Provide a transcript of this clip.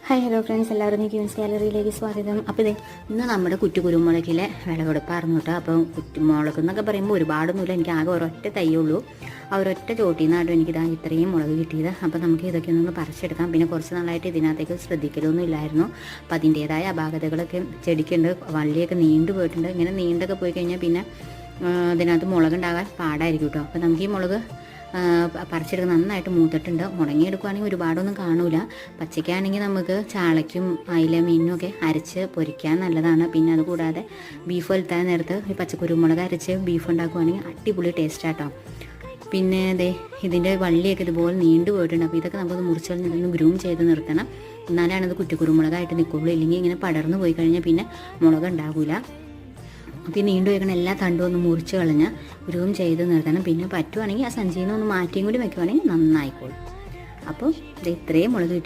Hi hello friends, എല്ലാവരും ക്യൂൻസ് ഗാലറിയിലേക്ക് സ്വാഗതം. അപ്പോൾ ഇന്ന് നമ്മുടെ കുരുമുളകിലെ വിളവെടുപ്പായിരുന്നു കേട്ടോ. അപ്പോൾ കുറ്റുമുളക് എന്നൊക്കെ പറയുമ്പോൾ ഒരുപാടൊന്നുമില്ല, എനിക്ക് ആകെ ഒരൊറ്റ തൈയുള്ളൂ. ആ ഒരൊറ്റ ചോട്ടിൽ നിന്നായിട്ടും എനിക്കിതാ ഇത്രയും മുളക് കിട്ടിയത്. അപ്പോൾ നമുക്ക് ഇതൊക്കെ ഒന്ന് പറിച്ചെടുക്കാം. പിന്നെ കുറച്ച് നാളായിട്ട് ഇതിനകത്തേക്ക് ശ്രദ്ധിക്കലൊന്നും ഇല്ലായിരുന്നു. അപ്പോൾ അതിൻ്റേതായ അപാകതകളൊക്കെ ചെടിക്കുണ്ട്. വള്ളിയൊക്കെ നീണ്ടു പോയിട്ടുണ്ട്. ഇങ്ങനെ നീണ്ടൊക്കെ പോയി കഴിഞ്ഞാൽ പിന്നെ അതിനകത്ത് മുളകുണ്ടാകാൻ പാടായിരിക്കും കേട്ടോ. അപ്പോൾ നമുക്ക് ഈ മുളക് പറിച്ചെടുക്കുക നന്നായിട്ട് മൂത്തിട്ടുണ്ട്. ഉണങ്ങിയെടുക്കുകയാണെങ്കിൽ ഒരുപാടൊന്നും കാണൂല. പച്ചയ്ക്കാണെങ്കിൽ നമുക്ക് ചാളയ്ക്കും അയില മീനും ഒക്കെ അരച്ച് പൊരിക്കാൻ നല്ലതാണ്. പിന്നെ അതുകൂടാതെ ബീഫ് വലുത്താൻ നേരത്ത് ഈ പച്ചക്കുരുമുളക് അരച്ച് ബീഫ് ഉണ്ടാക്കുകയാണെങ്കിൽ അടിപൊളി ടേസ്റ്റാട്ടോ. പിന്നെ ഇതിൻ്റെ വള്ളിയൊക്കെ ഇതുപോലെ നീണ്ടു പോയിട്ടുണ്ട്. അപ്പോൾ ഇതൊക്കെ നമുക്കൊന്ന് മുറിച്ചൊന്ന് ഗ്രൂം ചെയ്ത് നിർത്തണം. എന്നാലാണ് അത് കുരുമുളകായിട്ട് നിൽക്കുള്ളൂ. ഇല്ലെങ്കിൽ ഇങ്ങനെ പടർന്നു പോയി കഴിഞ്ഞാൽ പിന്നെ മുളക് ഉണ്ടാകില്ല. അപ്പോൾ ഈ നീണ്ടു വയ്ക്കണ എല്ലാ തണ്ടും ഒന്ന് മുറിച്ച് കളഞ്ഞാൽ ഗ്രൂം ചെയ്ത് നിർത്തണം. പിന്നെ പറ്റുവാണെങ്കിൽ ആ സഞ്ചിയിൽ നിന്ന് ഒന്ന് മാറ്റിയും കൂടി വെക്കുവാണെങ്കിൽ നന്നായിക്കോളും. അപ്പോൾ ഇത്രയും മുളക് കിട്ടി.